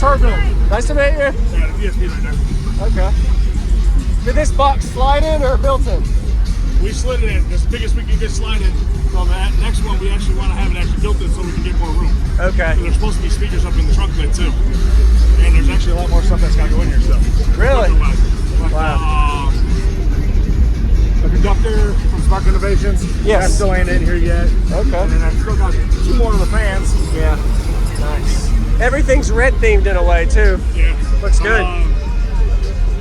her build. Nice to meet you. Yeah, the DSP right there. Okay. Did this box slide in or built in? We slid it in. It's the biggest we can get slide in. On that next one, we actually want to have it actually built in so we can get more room. Okay. So there's supposed to be speakers up in the trunk bed too. And there's actually a lot more stuff that's got to go in here. So. Really? Like, wow. The conductor from Spark Innovations. Yes. That still ain't in here yet. Okay. And then I've still got 2 more of the fans. Yeah. Nice. Everything's red themed in a way too. Yeah. Looks good.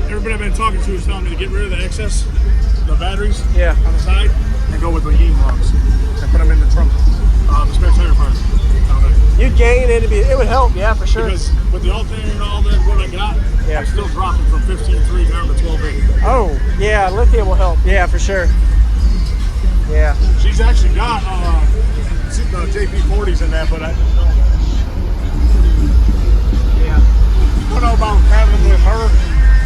Everybody I've been talking to is telling me to get rid of the excess, the batteries on the side, and go with the Ying lugs and put them in the trunk, the spare tire part. You'd gain it, it would help, yeah, for sure. Because with the alternator and all that, what I got, I'm still dropping from 15.3 down to 12.8. Oh, yeah, lithium will help. Yeah, for sure. Yeah. She's actually got the JP40s in that, but I don't know about having with her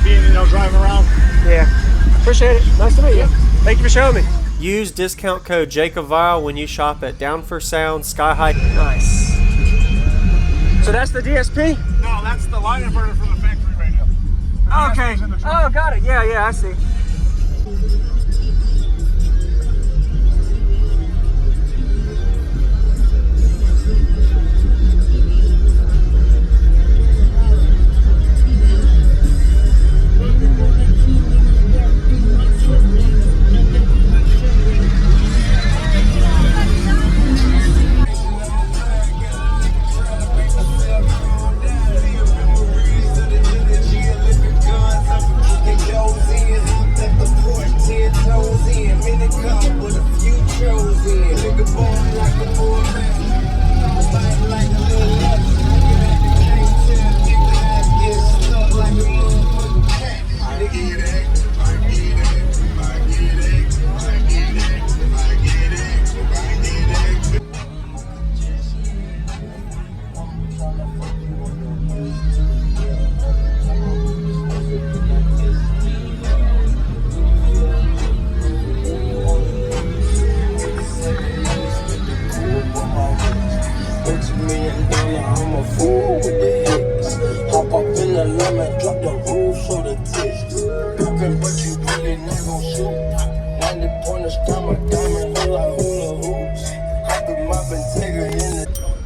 being, driving around. Yeah. Appreciate it. Nice to meet you. Thank you for showing me. Use discount code JacobViral when you shop at Down for Sound Sky High. Nice. So that's the DSP? No, that's the line inverter for the factory radio. Okay. Oh, got it. Yeah, I see.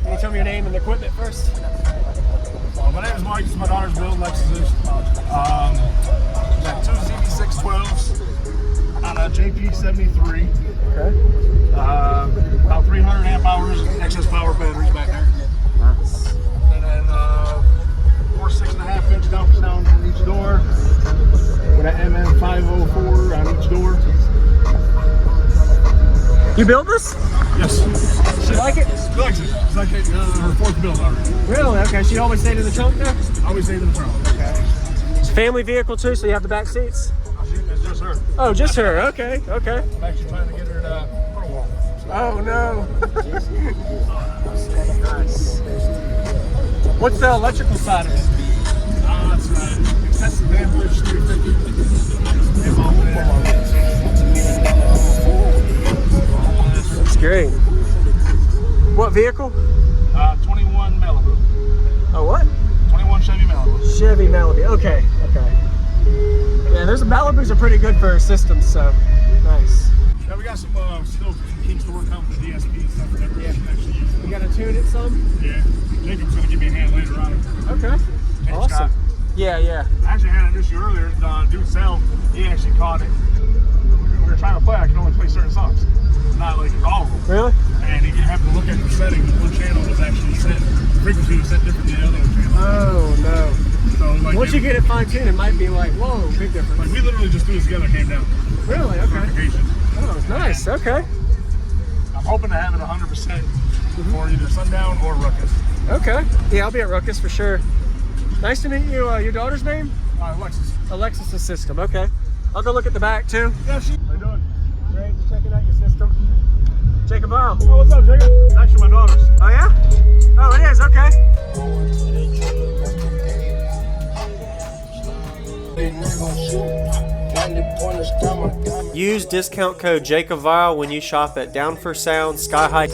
Can you tell me your name and the equipment first? My name is Mike. This is my daughter's build, Lexus. Got 2 ZB612s on a JP73. Okay. About 300 amp hours excess power batteries back there. Nice. And then 4 6.5 inch down for sound on each door. With an MM504 on each door. You built this? Yes. She like it? She likes it. It's like her 4th build already. Really? Okay. She always stayed in the trunk there? Always stayed in the trunk. Okay. It's a family vehicle too, so you have the back seats? It's just her. Oh, just her. Okay. Okay. I'm actually trying to get her to put a wall. Oh no. Nice. What's the electrical side of it? It's excessive amperage 350. That's great. What vehicle? 21 Malibu. Oh, what? 21 Chevy Malibu. Chevy Malibu. Okay. Yeah, there's Malibus are pretty good for systems, so nice. Yeah, we got some still kinks to work out with the DSP and stuff that we actually use. You gotta tune it some? Yeah. Jacob's gonna give me a hand later on. Okay. Awesome. Scott. Yeah. I actually had an issue earlier. Dude Sal, he actually caught it. We were trying to play. I can only play certain songs, not like all of them. Really? And he had to look at the settings. One channel was actually set. The frequency was set different than the other channel. Oh no. So like, once you get it fine-tuned, it might be like, whoa, big difference. Like we literally just threw this together and came down. Really? Okay. Oh, nice. Okay. I'm hoping to have it 100% for either sundown or ruckus. Okay. Yeah, I'll be at Ruckus for sure. Nice to meet you. Your daughter's name? Alexis. Alexis' system. Okay. I'll go look at the back too. Yeah, how you doing? Great. Just checking out your system. JacobViral. Oh, what's up, Jacob? It's actually my daughter's. Oh yeah? Oh, it is. Okay. Use discount code JacobViral when you shop at Down for Sound Sky High.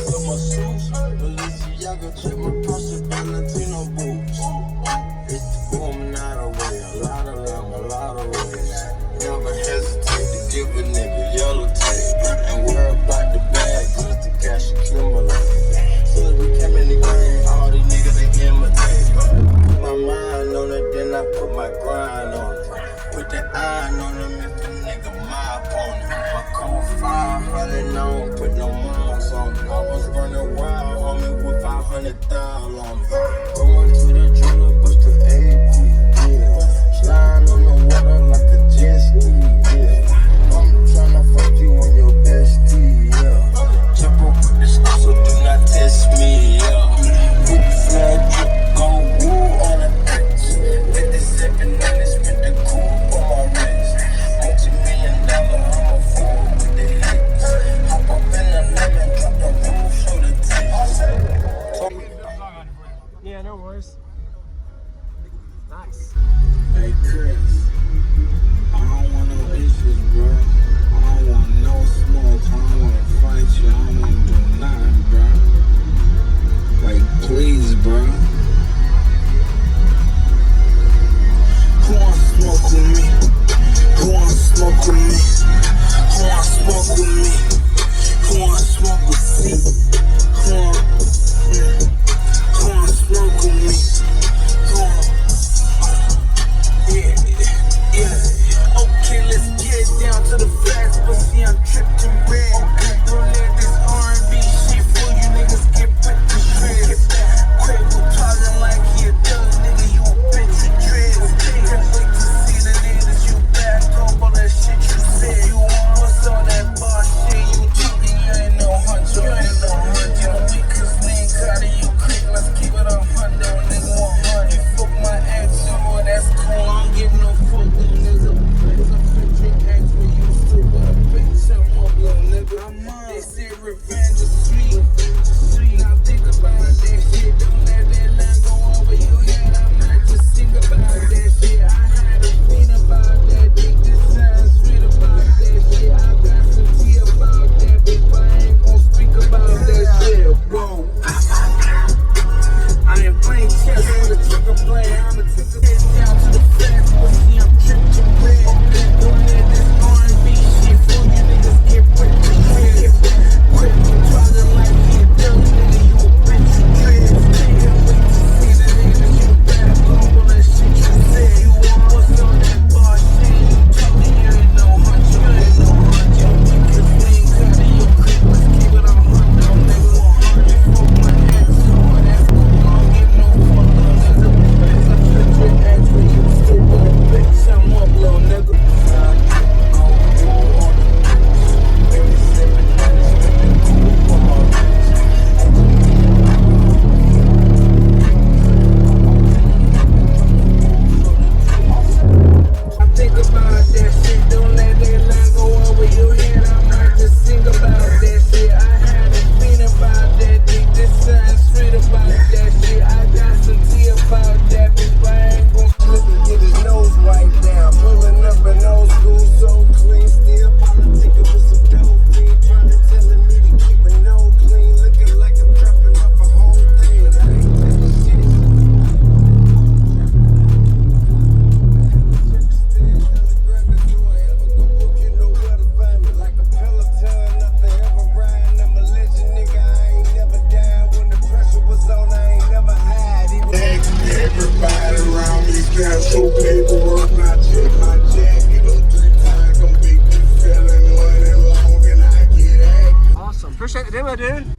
Awesome. Appreciate the demo, dude.